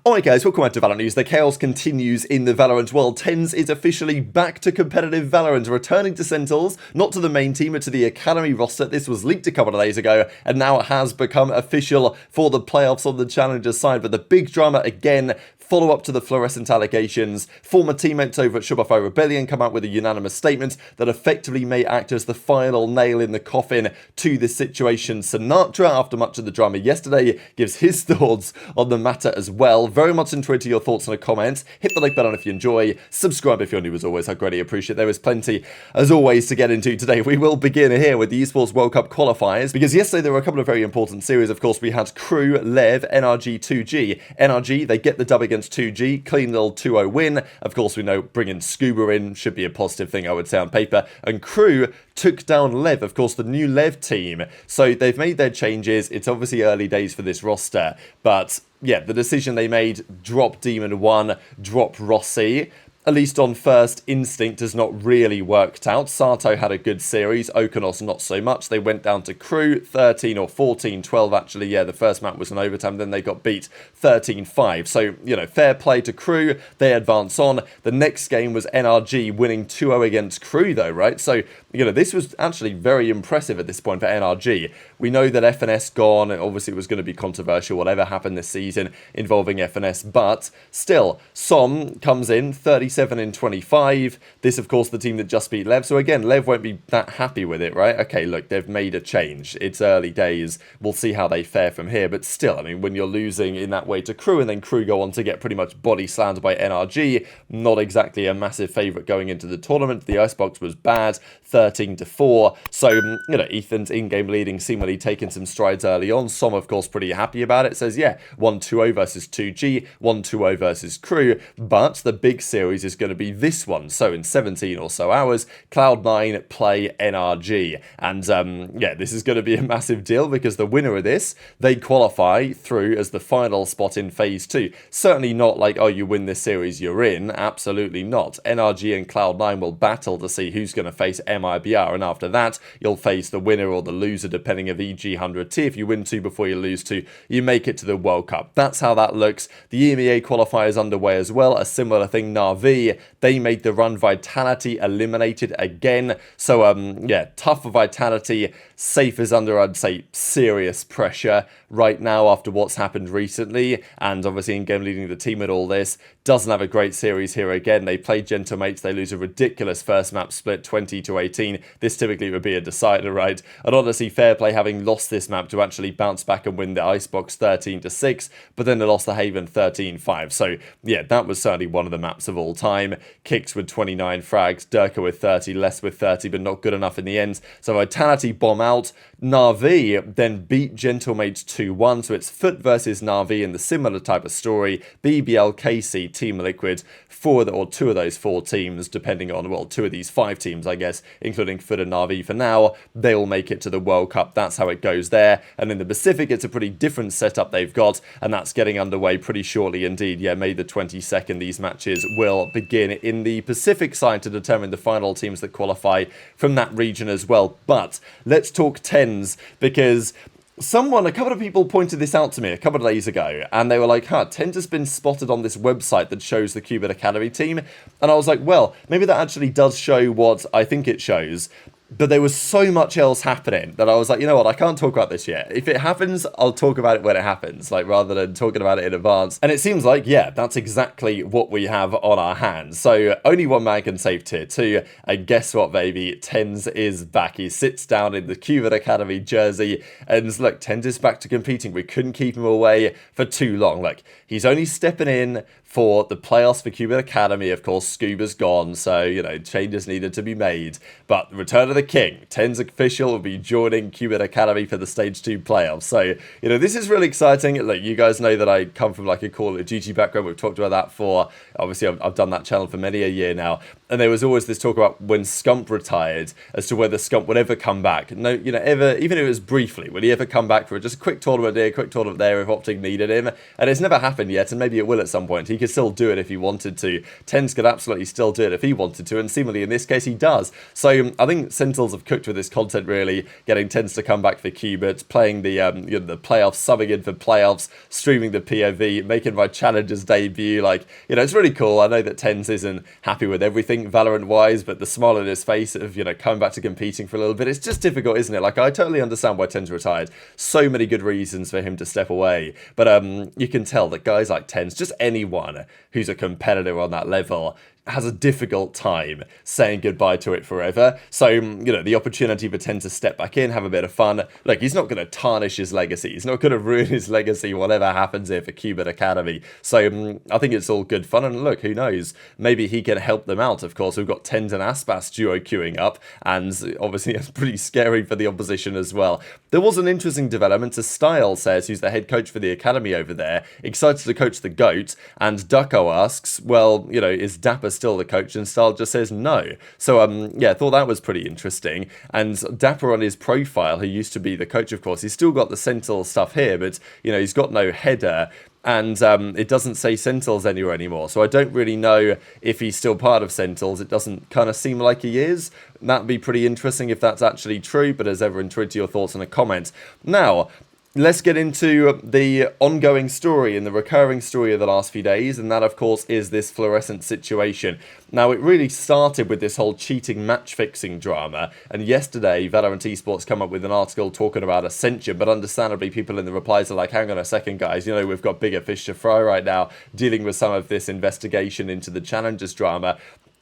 Alright guys, welcome back to Valorant News. The chaos continues in the Valorant world. TenZ is officially back to competitive Valorant, returning to Sentinels, not to the main team, but to the Academy roster. This was leaked a couple of days ago, and now it has become official for the playoffs on the Challenger side. But the big drama again, follow-up to the fluorescent allegations. Former teammates over at Shopify Rebellion come out with a unanimous statement that effectively may act as the final nail in the coffin to this situation. Sinatraa, after much of the drama yesterday, gives his thoughts on the matter as well. Very much enjoyed your thoughts in the comments. Hit the like button if you enjoy. Subscribe if you're new as always. I greatly appreciate it. There is plenty, as always, to get into today. We will begin here with the Esports World Cup qualifiers, because yesterday there were a couple of very important series. Of course, we had Crew, Lev, NRG, 2G. NRG, they get the dub against 2G. Clean little 2-0 win. Of course, we know bringing Scuba in should be a positive thing, I would say, on paper. And Crew took down Lev, of course, the new Lev team. So they've made their changes. It's obviously early days for this roster, but yeah, the decision they made, drop Demon 1, drop Rossi, at least on first instinct, has not really worked out. Sato had a good series, Okonos not so much. They went down to Crew, 13 or 14-12 actually. Yeah, the first map was an overtime, then they got beat 13-5. So, you know, fair play to Crew. They advance on. The next game was NRG winning 2-0 against Crew though, right? So, you know, this was actually very impressive at this point for NRG. We know that FNS gone, and obviously it was going to be controversial, whatever happened this season involving FNS, but still, Som comes in, 37-25. This, of course, the team that just beat Lev. So again, Lev won't be that happy with it, right? Okay, look, they've made a change. It's early days. We'll see how they fare from here. But still, I mean, when you're losing in that way to Crew, and then Crew go on to get pretty much body slammed by NRG, not exactly a massive favourite going into the tournament. The Icebox was bad, 13-4. So, you know, Ethan's in-game leading seemingly taking some strides early on. Som, of course, pretty happy about it. Says, yeah, 1-2-0 versus 2G, 1-2-0 versus Crew. But the big series is going to be this one. So in 17 or so hours, Cloud9 play NRG. And yeah, this is going to be a massive deal, because the winner of this, they qualify through as the final spot in phase 2. Certainly not like, oh, you win this series, you're in. Absolutely not. NRG and Cloud9 will battle to see who's going to face MIBR. And after that, you'll face the winner or the loser, depending of EG 100T. If you win 2 before you lose 2, you make it to the World Cup. That's how that looks. The EMEA qualifiers underway as well. A similar thing, Na'Vi, they made the run. Vitality eliminated again. So, yeah, tough for Vitality. Safe is under, I'd say, serious pressure right now after what's happened recently. And obviously in-game leading the team at all this. Doesn't have a great series here again. They play Gentlemates. They lose a ridiculous first map split, 20-18. This typically would be a decider, right? And honestly, fair play having lost this map to actually bounce back and win the Icebox 13-6. But then they lost the Haven 13-5. So, yeah, that was certainly one of the maps of all time. Kicks with 29 frags, Durka with 30, Less with 30, but not good enough in the end. So Vitality bomb out. Na'Vi then beat Gentlemates 2-1. So it's Foot versus Na'Vi in the similar type of story. BBL, KC, Team Liquid, two of those 4 teams, depending on, well, 2 of these 5 teams, I guess, including Foot and Na'Vi for now, they'll make it to the World Cup. That's how it goes there. And in the Pacific, it's a pretty different setup they've got, and that's getting underway pretty shortly indeed. Yeah, May the 22nd, these matches will begin in the Pacific side to determine the final teams that qualify from that region as well. But let's talk TenZ, because a couple of people pointed this out to me a couple of days ago, and they were like, TenZ has been spotted on this website that shows the Cubit Academy team. And I was like, well, maybe that actually does show what I think it shows. But there was so much else happening that I was like, you know what, I can't talk about this yet. If it happens, I'll talk about it when it happens, like, rather than talking about it in advance. And it seems like, yeah, that's exactly what we have on our hands. So only one man can save tier 2. And guess what, baby? TenZ is back. He sits down in the Cubit Academy jersey. And look, TenZ is back to competing. We couldn't keep him away for too long. Like, he's only stepping in for the playoffs for Cubit Academy. Of course, Scuba's gone, so, you know, changes needed to be made. But Return of the King, TenZ official, will be joining Cubit Academy for the Stage 2 playoffs. So, you know, this is really exciting. Look, you guys know that I come from like a Call of Duty background. We've talked about that for, obviously, I've done that channel for many a year now. And there was always this talk about when Scump retired, as to whether Scump would ever come back. No, you know, ever, even if it was briefly, would he ever come back for just a quick tournament here, quick tournament there if Optic needed him? And it's never happened yet, and maybe it will at some point. He could still do it if he wanted to. TenZ could absolutely still do it if he wanted to, and seemingly in this case he does. So I think TenZ have cooked with this content, really, getting TenZ to come back for Qubit, playing the the playoffs, subbing in for playoffs, streaming the POV, making my Challengers debut. Like, it's really cool. I know that TenZ isn't happy with everything Valorant-wise, but the smile on his face of, coming back to competing for a little bit, it's just difficult, isn't it? Like, I totally understand why TenZ retired. So many good reasons for him to step away. But you can tell that guys like TenZ, just anyone who's a competitor on that level, has a difficult time saying goodbye to it forever. So, the opportunity for TenZ to step back in, have a bit of fun. Look, he's not going to tarnish his legacy. He's not going to ruin his legacy, whatever happens here for Qubit Academy. So, I think it's all good fun. And look, who knows? Maybe he can help them out. Of course, we've got TenZ and Aspas duo queuing up. And obviously, it's pretty scary for the opposition as well. There was an interesting development, as Style says, who's the head coach for the academy over there, excited to coach the GOAT. And Ducko asks, well, is Dapper still the coach? And Style just says no. So I thought that was pretty interesting. And Dapper on his profile, who used to be the coach, of course, he's still got the Sentinel stuff here, but he's got no header. And it doesn't say Sentinels anywhere anymore. So I don't really know if he's still part of Sentinels. It doesn't kind of seem like he is. That'd be pretty interesting if that's actually true. But as ever, intrigued to your thoughts in the comments. Now, let's get into the ongoing story and the recurring story of the last few days, and that, of course, is this fluorescent situation. Now, it really started with this whole cheating match-fixing drama, and yesterday, Valorant Esports come up with an article talking about Ascension, but understandably, people in the replies are like, hang on a second, guys, we've got bigger fish to fry right now, dealing with some of this investigation into the Challengers drama.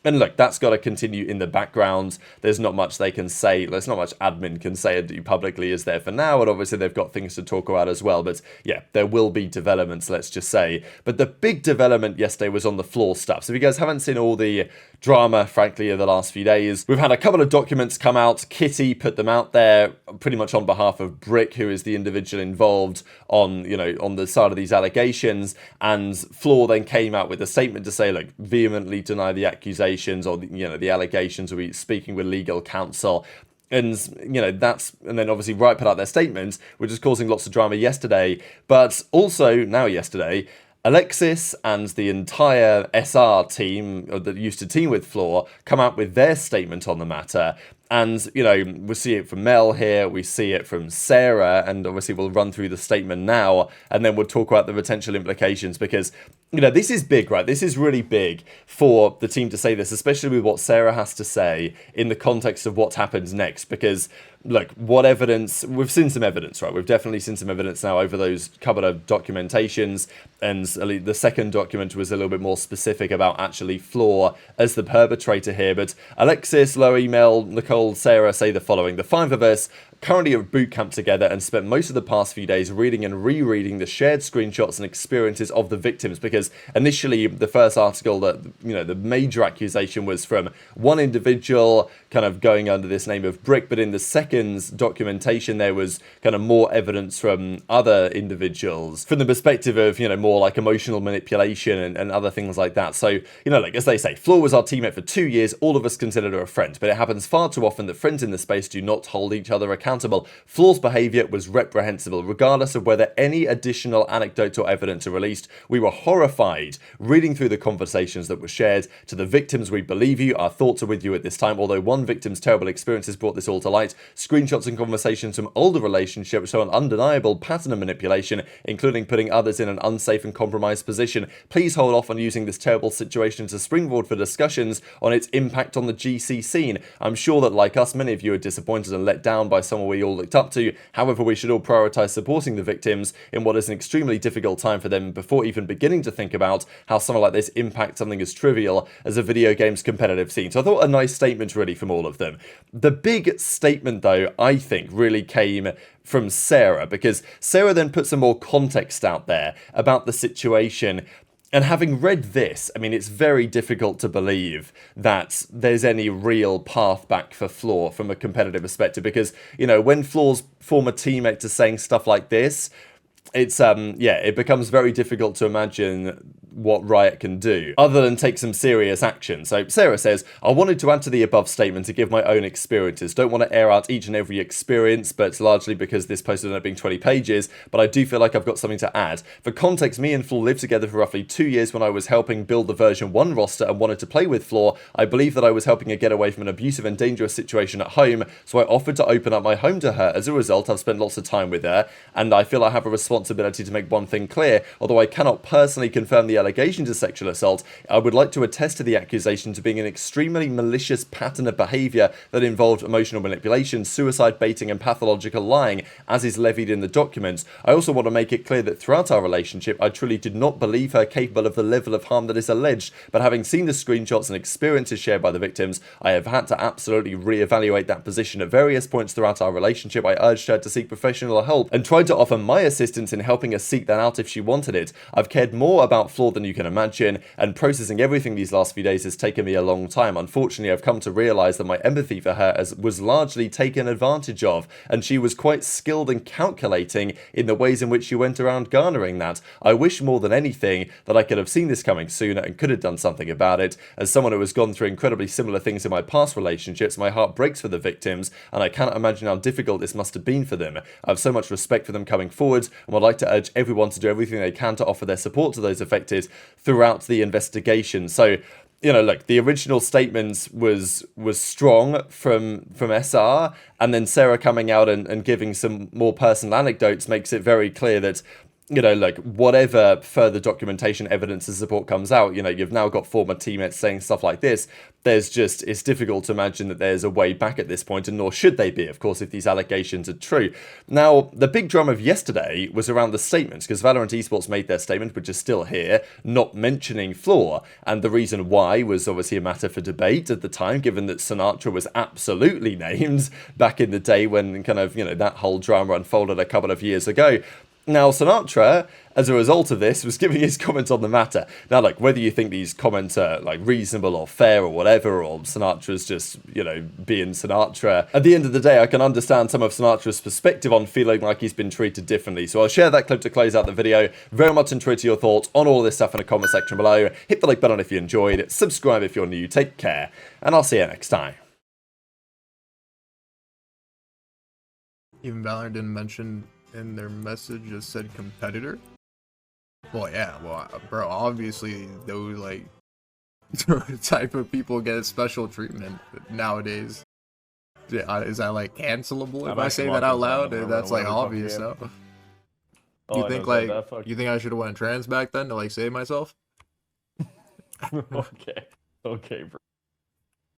And look, that's got to continue in the background. There's not much they can say. There's not much admin can say and do publicly is there for now. And obviously they've got things to talk about as well. But yeah, there will be developments, let's just say. But the big development yesterday was on the Flor stuff. So if you guys haven't seen all the drama, frankly, in the last few days, we've had a couple of documents come out. Kitty put them out there pretty much on behalf of Brick, who is the individual involved on, on the side of these allegations. And Flor then came out with a statement to say, look, vehemently deny the accusations or the allegations. We'll be speaking with legal counsel. And, that's, and then obviously Riot put out their statement, which is causing lots of drama yesterday. But also, now yesterday, Alexis and the entire SR team that used to team with Flor come out with their statement on the matter. And, we see it from Mel here, we see it from Sarah, and obviously we'll run through the statement now, and then we'll talk about the potential implications, because, this is big, right? This is really big for the team to say this, especially with what Sarah has to say in the context of what happens next, because, look, what evidence, we've seen some evidence, right? We've definitely seen some evidence now over those couple of documentations, and the second document was a little bit more specific about actually Flor as the perpetrator here, but Alexis, Loey, Mel, Nicole, Sarah say the following: the five of us currently at boot camp together and spent most of the past few days reading and rereading the shared screenshots and experiences of the victims, because initially the first article that, the major accusation was from one individual kind of going under this name of Brick, but in the second documentation there was kind of more evidence from other individuals from the perspective of, more like emotional manipulation and other things like that. So, like as they say, Flor was our teammate for 2 years, all of us considered her a friend, but it happens far too often that friends in the space do not hold each other accountable. Flor's behaviour was reprehensible, regardless of whether any additional anecdotes or evidence are released. We were horrified reading through the conversations that were shared. To the victims, we believe you. Our thoughts are with you at this time. Although one victim's terrible experiences brought this all to light, screenshots and conversations from older relationships show an undeniable pattern of manipulation, including putting others in an unsafe and compromised position. Please hold off on using this terrible situation as a springboard for discussions on its impact on the GC scene. I'm sure that, like us, many of you are disappointed and let down by someone we all looked up to. However, we should all prioritise supporting the victims in what is an extremely difficult time for them before even beginning to think about how something like this impacts something as trivial as a video game's competitive scene. So I thought a nice statement really from all of them. The big statement, though, I think really came from Sarah, because Sarah then put some more context out there about the situation. And having read this, I mean, it's very difficult to believe that there's any real path back for Flor from a competitive perspective, because, when Flor's former teammates are saying stuff like this, it's, it becomes very difficult to imagine what Riot can do, other than take some serious action. So Sarah says, I wanted to add to the above statement to give my own experiences. Don't want to air out each and every experience, but largely because this post ended up being 20 pages, but I do feel like I've got something to add. For context, me and Flor lived together for roughly 2 years when I was helping build the version 1 roster and wanted to play with Flor. I believe that I was helping her get away from an abusive and dangerous situation at home, so I offered to open up my home to her. As a result, I've spent lots of time with her, and I feel I have a responsibility to make one thing clear. Although I cannot personally confirm the allegations of sexual assault, I would like to attest to the accusation to being an extremely malicious pattern of behaviour that involved emotional manipulation, suicide baiting and pathological lying, as is levied in the documents. I also want to make it clear that throughout our relationship, I truly did not believe her capable of the level of harm that is alleged, but having seen the screenshots and experiences shared by the victims, I have had to absolutely re-evaluate that position. At various points throughout our relationship, I urged her to seek professional help and tried to offer my assistance in helping her seek that out if she wanted it. I've cared more about Flor than you can imagine, and processing everything these last few days has taken me a long time. Unfortunately, I've come to realise that my empathy for her was largely taken advantage of, and she was quite skilled and calculating in the ways in which she went around garnering that. I wish more than anything that I could have seen this coming sooner and could have done something about it. As someone who has gone through incredibly similar things in my past relationships, my heart breaks for the victims, and I cannot imagine how difficult this must have been for them. I have so much respect for them coming forward, and would like to urge everyone to do everything they can to offer their support to those affected throughout the investigation. So, you know, look, the original statements was strong from SR, and then Sarah coming out and giving some more personal anecdotes makes it very clear that, you know, like, whatever further documentation, evidence and support comes out, you know, you've now got former teammates saying stuff like this. It's difficult to imagine that there's a way back at this point, and nor should they be, of course, if these allegations are true. Now, the big drama of yesterday was around the statements, because Valorant Esports made their statement, which is still here, not mentioning Flor, and the reason why was obviously a matter for debate at the time, given that Sinatraa was absolutely named back in the day when kind of, you know, that whole drama unfolded a couple of years ago. Now, Sinatraa, as a result of this, was giving his comments on the matter. Now, like, whether you think these comments are, like, reasonable or fair or whatever, or Sinatra's just, you know, being Sinatraa, at the end of the day, I can understand some of Sinatra's perspective on feeling like he's been treated differently. So I'll share that clip to close out the video. Very much intrigued to your thoughts on all this stuff in the comment section below. Hit the like button if you enjoyed, subscribe if you're new, take care, and I'll see you next time. Even Valorant didn't mention in their message just said competitor. Well, yeah, well, bro, obviously those like type of people get special treatment nowadays. Yeah, is that like cancelable if I say that out loud? That's like obvious. So, you think like you think I should have went trans back then to like save myself? Okay, bro.